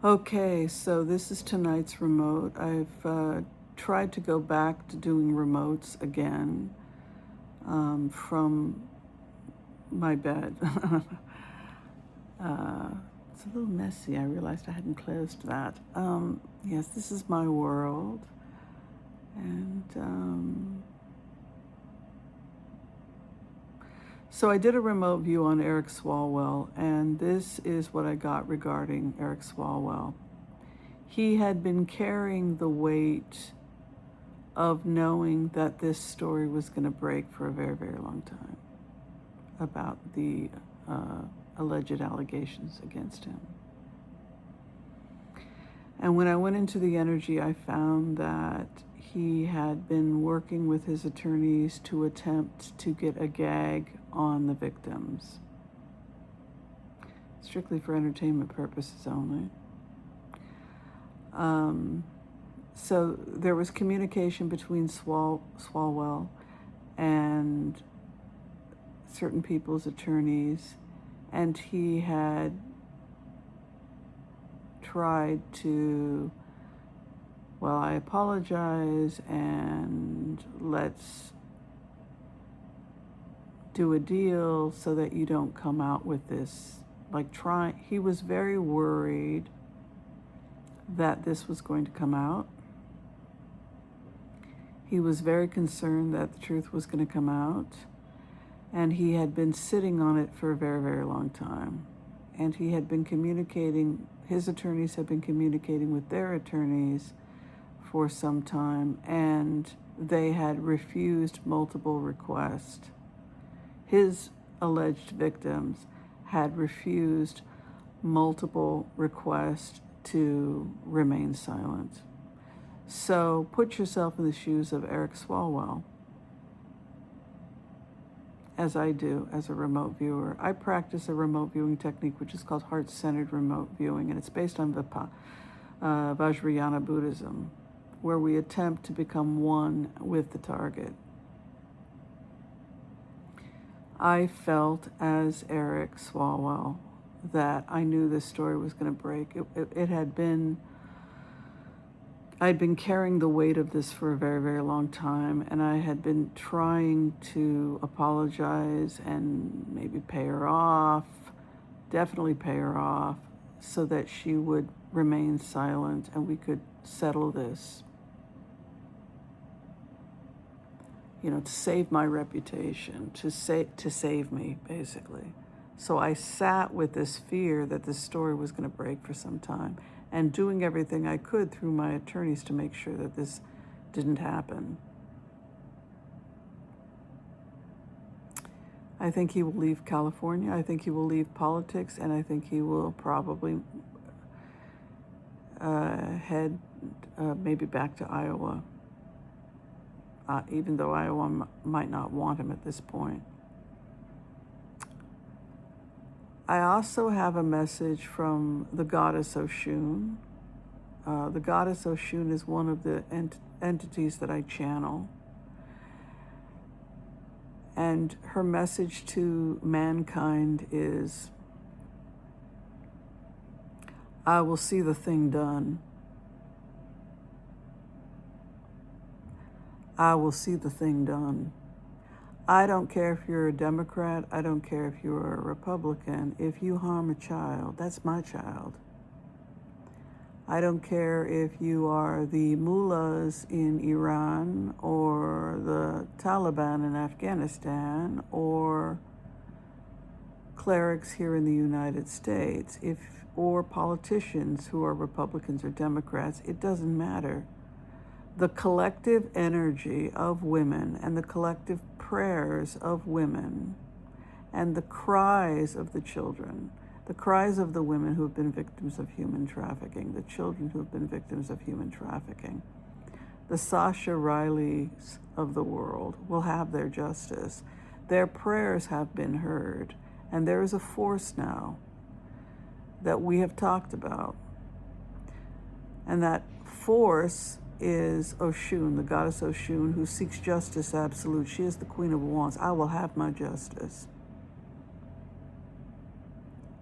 Okay, so this is tonight's remote. I've tried to go back to doing remotes again from my bed. It's a little messy. I realized I hadn't closed that. Yes, this is my world. And so I did a remote view on Eric Swalwell, and this is what I got regarding Eric Swalwell. He had been carrying the weight of knowing that this story was going to break for a very, very long time about the alleged allegations against him. And when I went into the energy, I found that he had been working with his attorneys to attempt to get a gag on the victims, strictly for entertainment purposes only. So there was communication between Swalwell and certain people's attorneys, and he had tried to, well, I apologize and let's do a deal so that you don't come out with this. He was very worried that this was going to come out. He was very concerned that the truth was going to come out, and he had been sitting on it for a very, very long time. And he had been communicating, his attorneys had been communicating with their attorneys for some time, and they had refused multiple requests. His alleged victims had refused multiple requests to remain silent. So put yourself in the shoes of Eric Swalwell, as I do as a remote viewer. I practice a remote viewing technique which is called heart-centered remote viewing, and it's based on Vajrayana Buddhism, where we attempt to become one with the target. I felt as Eric Swalwell that I knew this story was going to break. It had been, I'd been carrying the weight of this for a very, very long time, and I had been trying to apologize and maybe pay her off, definitely pay her off, so that she would remain silent and we could settle this. You know, to save my reputation, to save me, basically. So I sat with this fear that this story was going to break for some time, and doing everything I could through my attorneys to make sure that this didn't happen. I think he will leave California. I think he will leave politics, and I think he will probably head maybe back to Iowa, even though Iowa might not want him at this point. I also have a message from the Goddess Oshune. The Goddess Oshune is one of the entities that I channel. And her message to mankind is, I will see the thing done. I will see the thing done. I don't care if you're a Democrat. I don't care if you're a Republican. If you harm a child, that's my child. I don't care if you are the mullahs in Iran or the Taliban in Afghanistan or clerics here in the United States, or politicians who are Republicans or Democrats. It doesn't matter. The collective energy of women and the collective prayers of women and the cries of the children, the cries of the women who have been victims of human trafficking, the children who have been victims of human trafficking, the Sasha Rileys of the world will have their justice. Their prayers have been heard, and there is a force now that we have talked about. And that force is Oshun, the Goddess Oshune, who seeks justice absolute. She is the Queen of Wands. I will have my justice.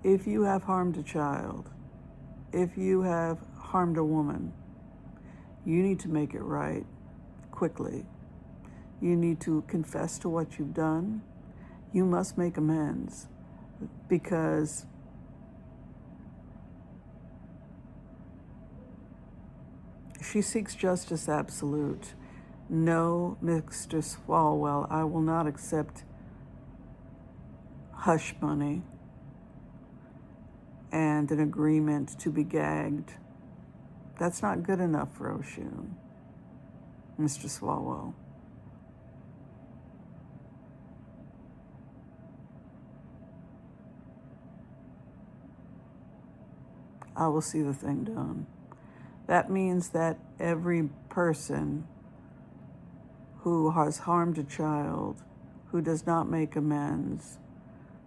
If you have harmed a child, if you have harmed a woman, you need to make it right quickly. You need to confess to what you've done. You must make amends, because she seeks justice absolute. No, Mr. Swalwell, I will not accept hush money and an agreement to be gagged. That's not good enough for Oshun, Mr. Swalwell. I will see the thing done. That means that every person who has harmed a child, who does not make amends,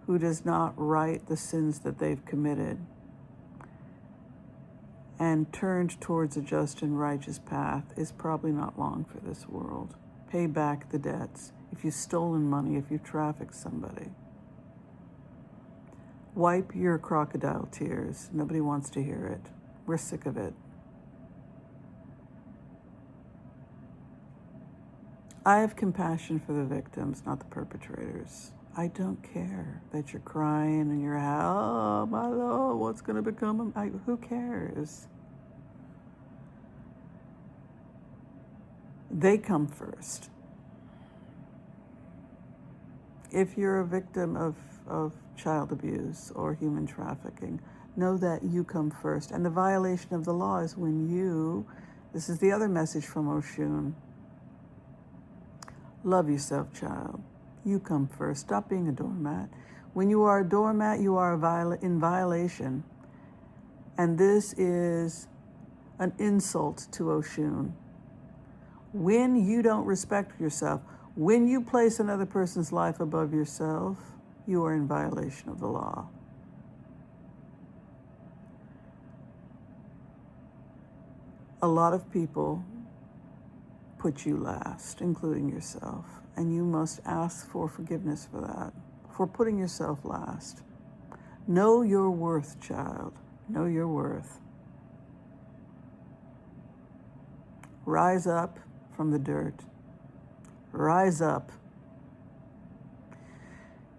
who does not right the sins that they've committed, and turned towards a just and righteous path, is probably not long for this world. Pay back the debts. If you've stolen money, if you've trafficked somebody, wipe your crocodile tears. Nobody wants to hear it. We're sick of it. I have compassion for the victims, not the perpetrators. I don't care that you're crying and you're, oh my Lord, what's going to become of me? Who cares? They come first. If you're a victim of child abuse or human trafficking, know that you come first. And the violation of the law is when you, this is the other message from Oshun, love yourself, child. You come first. Stop being a doormat. When you are a doormat, you are in violation. And this is an insult to Oshun. When you don't respect yourself, when you place another person's life above yourself, you are in violation of the law. A lot of people put you last, including yourself, and you must ask for forgiveness for that, for putting yourself last. Know your worth, child. Know your worth. Rise up from the dirt. Rise up.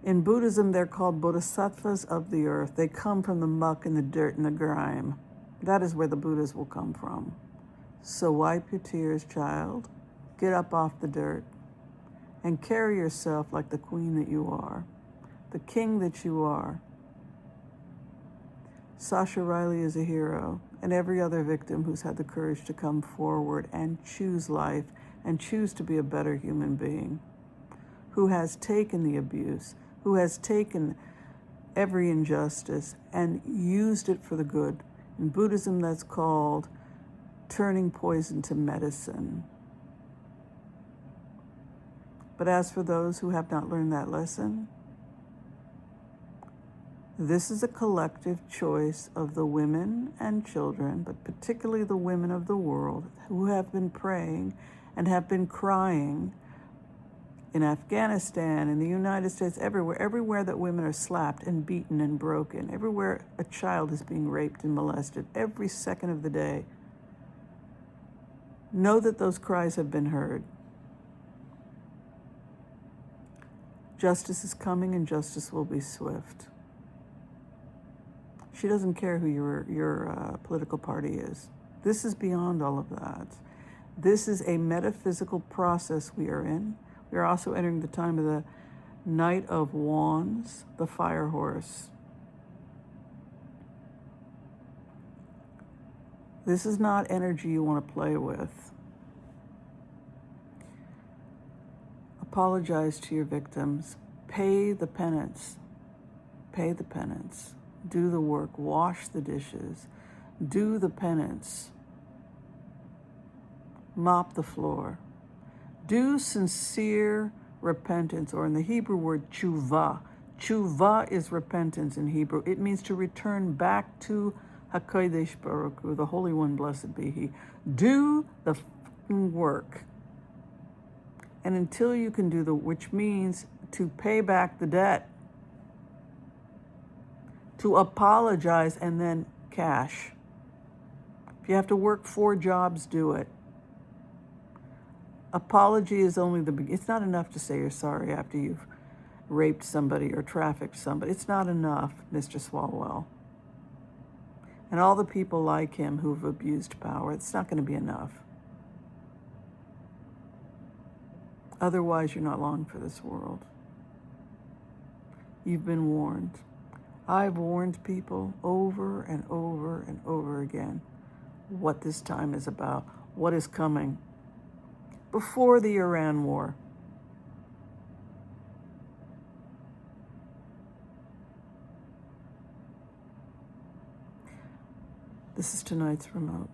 In Buddhism, they're called bodhisattvas of the earth. They come from the muck and the dirt and the grime. That is where the Buddhas will come from. So wipe your tears, child. Get up off the dirt and carry yourself like the queen that you are, the king that you are. Sasha Riley is a hero, and every other victim who's had the courage to come forward and choose life and choose to be a better human being, who has taken the abuse, who has taken every injustice and used it for the good. In Buddhism, that's called turning poison to medicine. But as for those who have not learned that lesson, this is a collective choice of the women and children, but particularly the women of the world, who have been praying and have been crying in Afghanistan, in the United States, everywhere that women are slapped and beaten and broken, everywhere a child is being raped and molested, every second of the day. Know that those cries have been heard. Justice is coming, and justice will be swift. She doesn't care who your political party is. This is beyond all of that. This is a metaphysical process we are in. We are also entering the time of the Knight of Wands, the fire horse. This is not energy you want to play with. Apologize to your victims. Pay the penance. Pay the penance. Do the work. Wash the dishes. Do the penance. Mop the floor. Do sincere repentance, or in the Hebrew word tshuva. Tshuva is repentance in Hebrew. It means to return back to HaKodesh Baruch Hu, the Holy One, blessed be He. Do the work. And until you can do which means to pay back the debt, to apologize and then cash. If you have to work 4 jobs, do it. Apology is only the beginning. It's not enough to say you're sorry after you've raped somebody or trafficked somebody. It's not enough, Mr. Swalwell. And all the people like him who've abused power, it's not going to be enough. Otherwise, you're not long for this world. You've been warned. I've warned people over and over and over again what this time is about, what is coming. Before the Iran war. This is tonight's remote.